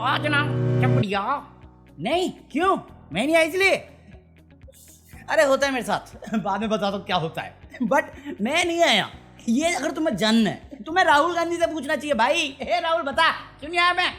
आज ना चपड़िया। नहीं, क्यों? मैं नहीं आई इसलिए। अरे होता है मेरे साथ, बाद में बता दो क्या होता है, बट मैं नहीं आया। ये अगर तुम्हें जानना है तुम्हें राहुल गांधी से पूछना चाहिए। भाई हे राहुल बता क्यों नहीं आया मैं?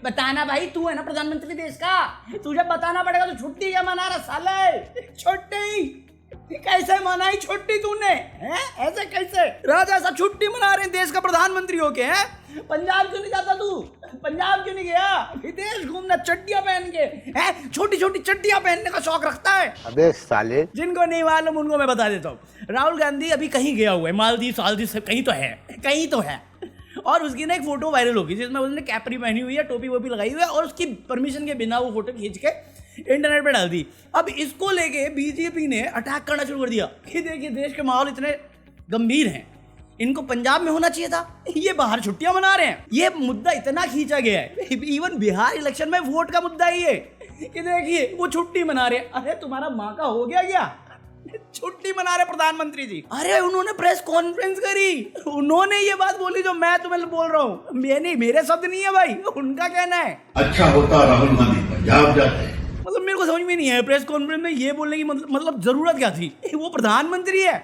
बताना भाई, तू है ना प्रधानमंत्री देश का, तुझे बताना पड़ेगा। तू छुट्टी क्या मना रहा साले? छुट्टी कैसे मनाई छुट्टी तूने? हैं ऐसे कैसे? राजा साहब छुट्टी मना रहे हैं देश का प्रधानमंत्री होके। हैं पंजाब क्यों नहीं जाता तू? पंजाब क्यों नहीं गया? विदेश घूमना चड्डियां पहन के, हैं छोटी छोटी चड्डियां पहनने का शौक रखता है। अबे साले, जिनको नहीं मालूम उनको मैं बता देता हूँ। राहुल गांधी अभी कहीं गया हुआ है, मालदीव सालदीव से कहीं तो है। और उसकी ना एक फोटो वायरल होगी जिसमें उसने कैपरी पहनी हुई है, टोपी वोपी लगाई हुई है, और उसकी परमिशन के बिना वो फोटो खींच के इंटरनेट पे डाल दी। अब इसको लेके बीजेपी ने अटैक करना शुरू कर दिया कि देखिए देश के माहौल इतने गंभीर हैं, इनको पंजाब में होना चाहिए था, ये बाहर छुट्टियां मना रहे हैं। ये मुद्दा इतना खींचा गया है, इवन बिहार इलेक्शन में वोट का मुद्दा ही है कि देखिए वो छुट्टी मना रहे हैं। अरे तुम्हारा माँ का हो गया क्या? छुट्टी मना रहे प्रधानमंत्री जी। अरे उन्होंने प्रेस कॉन्फ्रेंस करी, उन्होंने ये बात बोली जो मैं तुम्हें बोल रहा हूँ। मेरे शब्द नहीं है भाई, उनका कहना है। अच्छा होता राहुल गांधी पंजाब जाते। मतलब मेरे को समझ में नहीं है प्रेस कॉन्फ्रेंस में ये बोलने की मतलब जरूरत क्या थी? वो प्रधानमंत्री है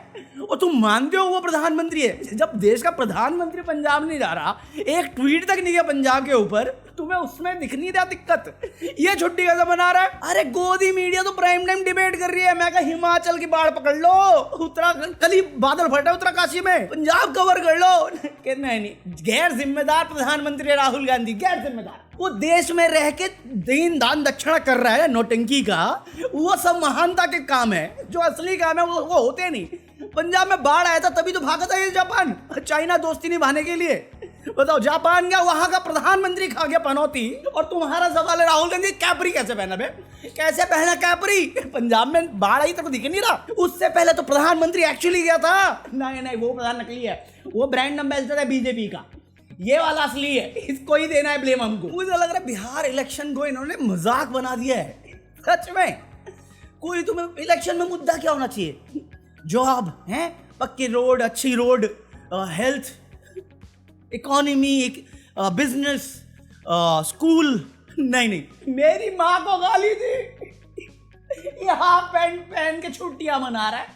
और तुम मानते हो वो प्रधानमंत्री है। जब देश का प्रधानमंत्री पंजाब नहीं जा रहा, एक ट्वीट तक नहीं गया पंजाब के ऊपर, तुम्हें उसमें दिख नहीं रहा दिक्कत? ये छुट्टी कैसे मना रहा है? अरे गोदी मीडिया तो प्राइम टाइम डिबेट कर रही है। मैं कहा हिमाचल की बाढ़ पकड़ लो, उत्तराखंड कल ही बादल फटे उत्तराकाशी में, पंजाब कवर कर लो। नहीं, गैर जिम्मेदार प्रधानमंत्री राहुल गांधी, गैर जिम्मेदार। वो देश में रह के दीन दान दक्षिणा कर रहा है नौटंकी का, वो सब महानता के काम है। जो असली काम है वो होते नहीं। पंजाब में बाढ़ आया था तभी तो भागा था ये जापान, चाइना दोस्ती निभाने के लिए। बताओ जापान गया, वहां का प्रधानमंत्री खा गया पनौती, और तुम्हारा सवाल है राहुल गांधी कैपरी कैसे पहना? बे कैसे पहना कैपरी? पंजाब में बाढ़ आई तो दिख नहीं रहा? उससे पहले तो प्रधानमंत्री एक्चुअली गया था। नहीं वो प्रधान नकली है, वो ब्रांड एम्बेसडर है बीजेपी का, ये वाला असली है, इसको ही देना है ब्लेम हमको। मुझे लग रहा है बिहार इलेक्शन को इन्होंने मजाक बना दिया है सच में। कोई तुम्हें इलेक्शन में मुद्दा क्या होना चाहिए? जॉब है, पक्की रोड, अच्छी road, health, economy, business, school. नहीं, मेरी माँ को गाली दी, यहाँ पैंट पहन के छुट्टियां मना रहा है।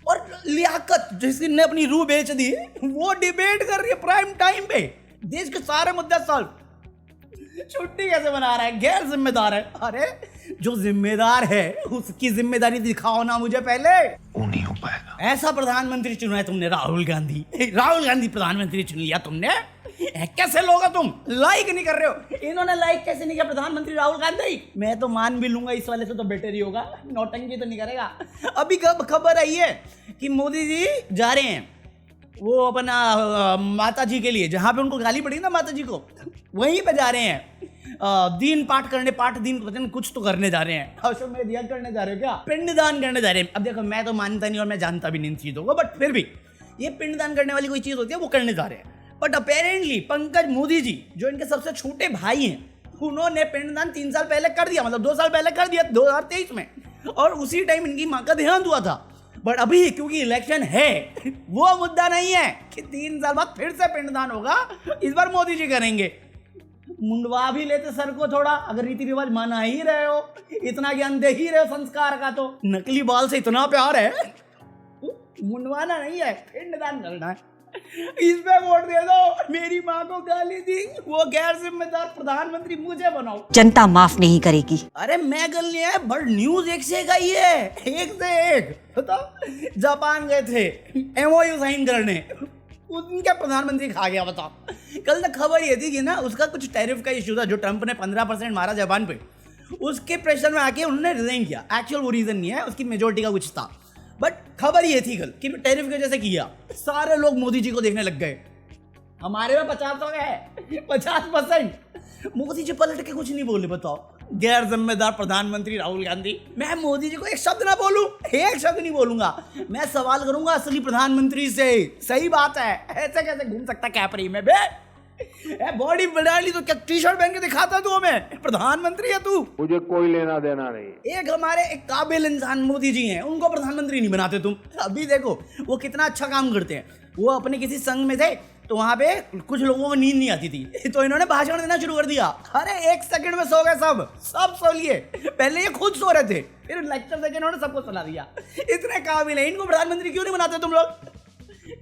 और लियाकत जिसने अपनी रूह बेच दी, वो डिबेट कर रही है प्राइम टाइम पे, देश के सारे मुद्दे सॉल्व। छुट्टी कैसे मना रहा है? गैर जिम्मेदार है। अरे जो जिम्मेदार है उसकी जिम्मेदारी दिखाओ ना मुझे पहले। वो नहीं हो पाएगा। ऐसा प्रधानमंत्री चुना है तुमने, राहुल गांधी प्रधानमंत्री चुन लिया तुमने। कैसे लोग हो तुम? लाइक नहीं कर रहे हो। इन्होंने लाइक कैसे नहीं किया प्रधानमंत्री राहुल गांधी? मैं तो मान भी लूंगा इस वाले से तो बेटर ही होगा, नौटंकी तो नहीं करेगा। अभी कब खबर आई है कि मोदी जी जा रहे हैं वो अपना माता जी के लिए, जहां पे उनको गाली पड़ी ना माता जी को, वहीं पे जा रहे हैं दीन पाठ करने, पता नहीं कुछ तो करने जा रहे हैं। अश्वमेध यज्ञ करने जा रहे हो क्या? पिंडदान करने जा रहे हैं। अब देखो मैं तो मानता नहीं और मैं जानता भी नहीं इन चीजों को, बट फिर भी ये पिंडदान करने वाली कोई चीज होती है वो करने जा रहे हैं। बट अपेरेंटली पंकज मोदी जी जो इनके सबसे छोटे भाई हैं, उन्होंने पिंडदान 3 साल पहले कर दिया, मतलब 2 साल पहले कर दिया 2023 में, और उसी टाइम इनकी माँ का देहांत हुआ था। बट अभी क्योंकि इलेक्शन है, वो मुद्दा नहीं है कि 3 साल बाद फिर से पिंडदान होगा, इस बार मोदी जी करेंगे। मुंडवा भी लेते सर को थोड़ा, अगर रीति रिवाज माना ही रहे हो, इतना ज्ञान दे ही रहे हो संस्कार का, तो नकली बाल से इतना प्यार है, मुंडवाना नहीं है, पिंडदान करना है। इस पे वोट दे दो। मेरी माँ को गाली दी, वो गैर जिम्मेदार प्रधानमंत्री, मुझे बनाओ। जनता माफ नहीं करेगी। अरे मैं गल नहीं है, बट न्यूज एक से एक आई है, एक से एक। बताओ जापान गए थे MOU साइन करने, उनके प्रधानमंत्री खा गया। बताओ कल तक खबर ये थी कि ना उसका कुछ टैरिफ का इश्यू था, जो ट्रंप ने 15% मारा जापान पे, उसके प्रेशर में आके उन्होंने रिजाइन किया। एक्चुअल वो रीजन नहीं है, उसकी मेजोरिटी का कुछ था, बट खबर ये थी कल कि टैरिफ की वजह से किया। सारे लोग मोदी जी को देखने लग गए। हमारे में 50 हो गए, 50%। मोदी जी पलट के कुछ नहीं बोले। बताओ गैर जिम्मेदार प्रधानमंत्री राहुल गांधी। मैं मोदी जी को एक शब्द ना बोलूं, एक शब्द नहीं बोलूंगा, मैं सवाल करूंगा असली प्रधानमंत्री से। सही बात है, ऐसे कैसे घूम सकता कैपरी में? बे बॉडी बना ली तो क्या टी-शर्ट पहन के दिखाता तू हमें? प्रधानमंत्री है तू, मुझे कोई लेना देना नहीं। एक हमारे एक काबिल इंसान मोदी जी हैं, उनको प्रधानमंत्री नहीं बनाते तुम। अभी देखो वो कितना अच्छा काम करते हैं। वो अपने किसी संघ में थे, तो वहां पे कुछ लोगों को नींद नहीं आती थी, तो इन्होंने भाषण देना शुरू कर दिया। अरे 1 सेकंड में सो गए सब सो लिए। पहले ये खुद सो रहे थे, फिर लेक्चर देके इन्होंने सबको सुला दिया। इतने काबिल है, इनको प्रधानमंत्री क्यों नहीं बनाते तुम लोग?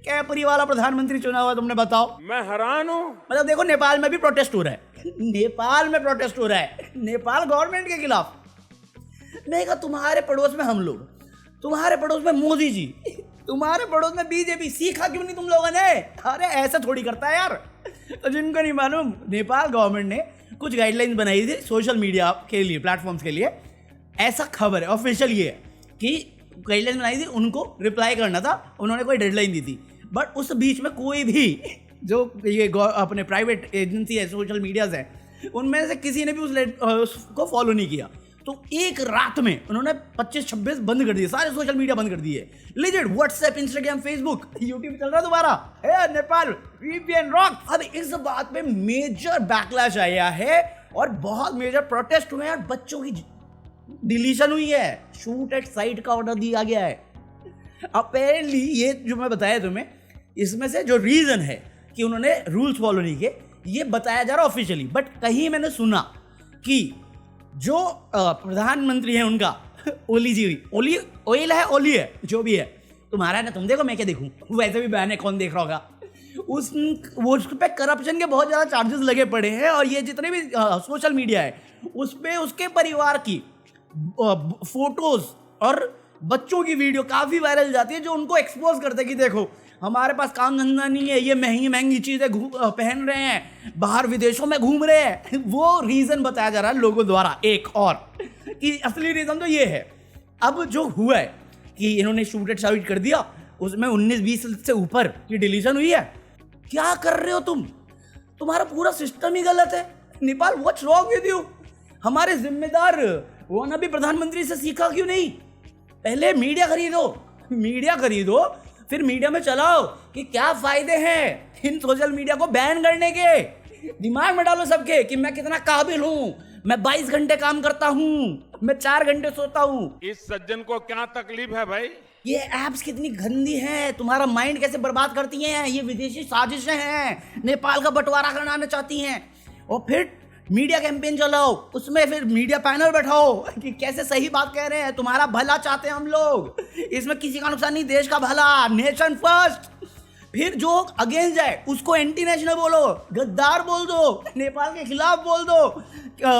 कैपरी वाला प्रधानमंत्री चुना हुआ, तुमने बताओ। मैं हैरान हूं। मतलब देखो, नेपाल में भी प्रोटेस्ट हो रहा है, नेपाल में प्रोटेस्ट हो रहा है, नेपाल गवर्नमेंट के खिलाफ। मैं कहा तुम्हारे पड़ोस में हम लोग, तुम्हारे पड़ोस में मोदी जी, तुम्हारे पड़ोस में बीजेपी, सीखा क्यों नहीं तुम लोगों ने? अरे ऐसा थोड़ी करता है यार। तो जिनको नहीं मालूम, नेपाल गवर्नमेंट ने कुछ गाइडलाइंस बनाई थी सोशल मीडिया के लिए, प्लेटफॉर्म्स के लिए। ऐसा खबर है, ऑफिशियल ये है कि गाइडलाइंस बनाई थी, उनको रिप्लाई करना था, उन्होंने कोई डेडलाइन दी थी। बट उस बीच में कोई भी जो ये अपने प्राइवेट एजेंसी है, सोशल मीडियाज है, उनमें से किसी ने भी उसको फॉलो नहीं किया। तो एक रात में उन्होंने 25-26 बंद कर दिए, सारे सोशल मीडिया बंद कर दिए। Legit WhatsApp, Instagram, Facebook, YouTube चल रहा दोबारा। Nepal VPN rock. अब इस बात पे मेजर बैकलैश आया है और बहुत मेजर प्रोटेस्ट हुए हैं। बच्चों की डिलीशन हुई है, शूट एट साइट का ऑर्डर दिया गया है। अपेरेंटली ये जो मैं बताया तुम्हें, इसमें से जो रीजन है कि उन्होंने रूल्स फॉलो नहीं किए, ये बताया जा रहा ऑफिशियली। बट कहीं मैंने सुना कि जो प्रधानमंत्री है उनका, ओली जी, ओली है, जो भी है, तुम्हारा है ना, तुम देखो मैं क्या देखूं, वैसे भी बहन है, कौन देख रहा होगा। उस पे करप्शन के बहुत ज़्यादा चार्जेस लगे पड़े हैं। और ये जितने भी सोशल मीडिया है, उस पे उसके परिवार की फोटोज और बच्चों की वीडियो काफ़ी वायरल जाती है, जो उनको एक्सपोज करते हैं कि देखो हमारे पास काम धंधा नहीं है, ये महंगी महंगी चीज़ें पहन रहे हैं, बाहर विदेशों में घूम रहे हैं। वो रीज़न बताया जा रहा है लोगों द्वारा एक और, कि असली रीज़न तो ये है। अब जो हुआ है कि इन्होंने शूट एट साइट कर दिया, उसमें 19-20 से ऊपर की डिलीशन हुई है। क्या कर रहे हो तुम? तुम्हारा पूरा सिस्टम ही गलत है। Nepal, what's wrong with you? हमारे जिम्मेदार वो ना भी प्रधानमंत्री से सीखा क्यों नहीं? पहले मीडिया खरीदो, फिर मीडिया में चलाओ कि क्या फायदे हैं इन सोशल मीडिया को बैन करने के। दिमाग में डालो सबके कि मैं कितना काबिल हूं, मैं 22 घंटे काम करता हूं, मैं 4 घंटे सोता हूं। इस सज्जन को क्या तकलीफ है भाई? ये एप्स कितनी गंदी हैं, तुम्हारा माइंड कैसे बर्बाद करती हैं। ये विदेशी साजिशें हैं, नेपाल का बंटवारा कराना चाहती हैं। और फिर मीडिया कैंपेन चलाओ, उसमें फिर मीडिया पैनल बैठाओ कि कैसे सही बात कह रहे हैं, तुम्हारा भला चाहते हैं हम लोग, इसमें किसी का नुकसान नहीं, देश का भला, नेशन फर्स्ट। फिर जो अगेंस्ट जाए उसको एंटी नेशनल बोलो, गद्दार बोल दो, नेपाल के खिलाफ बोल दो,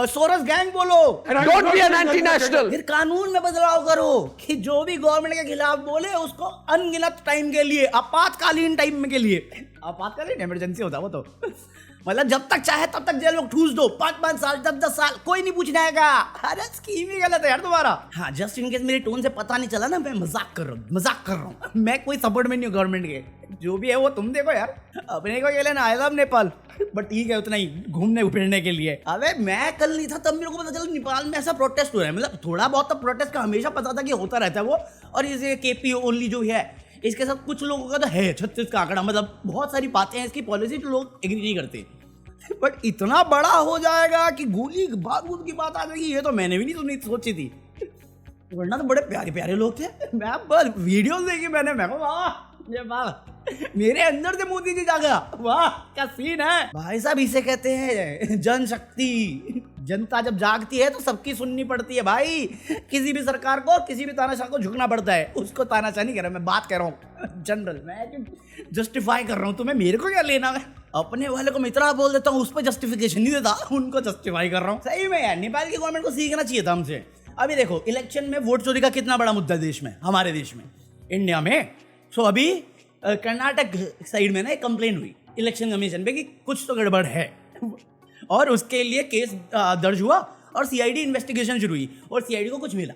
सोरस गैंग बोलो, don't be an anti national. फिर कानून में बदलाव करो कि जो भी गवर्नमेंट के खिलाफ बोले उसको अनगिनत टाइम के लिए, आपातकालीन टाइम के लिए, आपातकालीन इमरजेंसी होता वो तो, मतलब जब तक चाहे तब तक जेल में ठूस दो, 5-5 साल, 10-10 साल, कोई नहीं पूछने आएगा। अरे स्कीम ही गलत है यार तुम्हारा। हाँ, जस्ट इन केस मेरी टोन से पता नहीं चला ना, मैं मजाक कर रहा हूँ। मैं कोई सपोर्ट में नहीं हूँ गवर्नमेंट के, जो भी है वो तुम देखो यार, अपने को ये लेना आया था नेपाल, बट ठीक है उतना ही घूमने फिरने के लिए। अबे मैं कल नहीं था तब मेरे को पता चला नेपाल में ऐसा प्रोटेस्ट हो रहा है। मतलब थोड़ा बहुत तो प्रोटेस्ट का हमेशा पता था कि होता रहता है वो। और ये केपी ओली जो है, इसके साथ कुछ लोगों का तो है 36 का आंकड़ा, मतलब बहुत सारी बातें हैं इसकी पॉलिसी तो लोग एग्री नहीं करते। बट इतना बड़ा हो जाएगा कि गोली बारूद की बात आ जाएगी, ये तो मैंने भी नहीं सोची थी। वरना तो बड़े प्यारे प्यारे लोग थे। मैं बस वीडियोस देखी मैंने, मैं वाह ये वाह, मेरे अंदर से मोदी जी जागा, वाह क्या सीन है भाई साहब। इसे कहते हैं जनशक्ति। जनता जब जागती है तो सबकी सुननी पड़ती है भाई। किसी भी सरकार को, किसी भी तानाशाह को झुकना पड़ता है। उसको तानाशाह नहीं कह रहा, मैं बात कह रहा हूँ जनरल, मैं जस्टिफाई कर रहा हूँ। तुम्हें मेरे को क्या लेना है? अपने वाले को मैं इतना बोल देता हूँ, उस पर जस्टिफिकेशन नहीं देता, उनको जस्टिफाई कर रहा हूँ। सही में यार, नेपाल की गवर्नमेंट को सीखना चाहिए था हमसे। अभी देखो इलेक्शन में वोट चोरी का कितना बड़ा मुद्दा देश में, हमारे देश में, इंडिया में। सो अभी कर्नाटक साइड में ना एक कंप्लेन हुई इलेक्शन कमीशन पे कि कुछ तो गड़बड़ है, और उसके लिए केस दर्ज हुआ और सीआईडी इन्वेस्टिगेशन शुरू हुई। और सीआईडी को कुछ मिला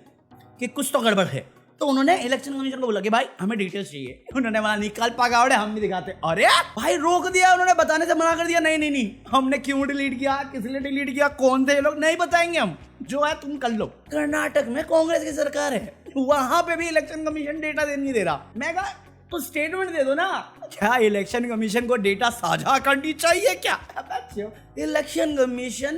कि कुछ तो गड़बड़ है, तो उन्होंने इलेक्शन कमीशन को बोला कि भाई हमें डिटेल्स चाहिए। उन्होंने बोला निकाल पकावड़े, हम भी दिखाते। अरे भाई रोक दिया उन्होंने, बताने से मना कर दिया। नहीं, हमने क्यों डिलीट किया, किस लिए डिलीट किया, कौन थे ये लोग, नहीं बताएंगे हम, जो है तुम कर लो। कर्नाटक में कांग्रेस की सरकार है, वहां पे भी इलेक्शन कमीशन डेटा नहीं दे रहा। मैं कहा तो स्टेटमेंट दे दो ना। क्या इलेक्शन कमीशन को डेटा साझा करनी चाहिए क्या? इलेक्शन कमीशन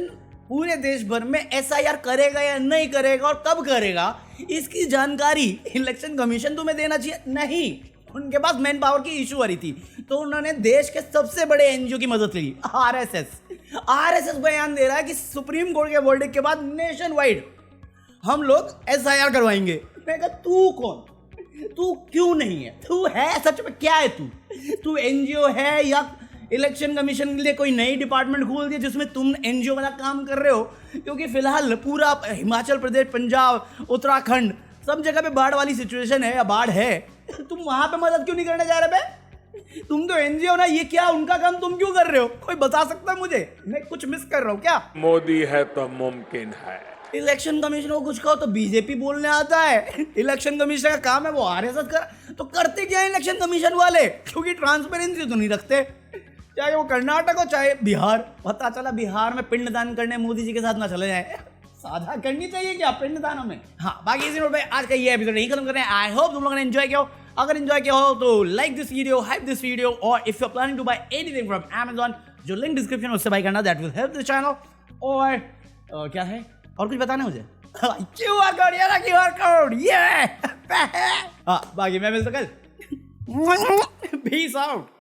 पूरे देश भर में एसआईआर करेगा या नहीं करेगा और कब करेगा, इसकी जानकारी इलेक्शन कमीशन तुम्हें देना चाहिए। नहीं, उनके पास मैन पावर की इशू आ रही थी, तो उन्होंने देश के सबसे बड़े एनजीओ की मदद ली, आरएसएस बयान दे रहा है कि सुप्रीम कोर्ट के वर्डिक्ट के बाद नेशन वाइड हम लोग एसआईआर करवाएंगे। मैं कहा तू कौन, तू क्यों नहीं है, तू है सच में क्या है, तू एनजीओ है या इलेक्शन कमीशन के लिए कोई नई डिपार्टमेंट खोल दी जिसमें तुम एनजीओ वाला काम कर रहे हो? क्योंकि फिलहाल पूरा हिमाचल प्रदेश, पंजाब, उत्तराखंड सब जगह पे बाढ़ वाली सिचुएशन है या बाढ़ है, तुम वहां पे मदद क्यों नहीं करने जा रहे बे? तुम तो एनजीओ ना, ये क्या उनका काम तुम क्यों कर रहे हो? कोई बता सकता है मुझे? मैं कुछ मिस कर रहा हूँ क्या? मोदी है तो मुमकिन है। इलेक्शन कमीशन को कुछ कहो तो बीजेपी बोलने आता है, इलेक्शन कमीशन का काम है वो आरएसएस कर, तो करते क्या है इलेक्शन कमीशन वाले? क्योंकि ट्रांसपेरेंसी तो नहीं रखते, चाहे वो कर्नाटक हो चाहे बिहार। पता चला बिहार में पिंडदान करने मोदी जी के साथ ना चले जाए, साझा करनी चाहिए क्या पिंडदानों में? हाँ, बाकी इसी नोट पे आज का ये एपिसोड यही खत्म कर रहे हैं। आई होप तुम लोगों ने एंजॉय किया हो। अगर एंजॉय किया हो तो like this video, hype this video, और if you are planning to buy anything from Amazon, जो लिंक डिस्क्रिप्शन में उससे बाय करना, that will help the channel. और क्या है और कुछ बताना मुझे? QR कोड, ये रहा QR कोड, ये हाँ, बाकी मैं मिलता कल। Peace out.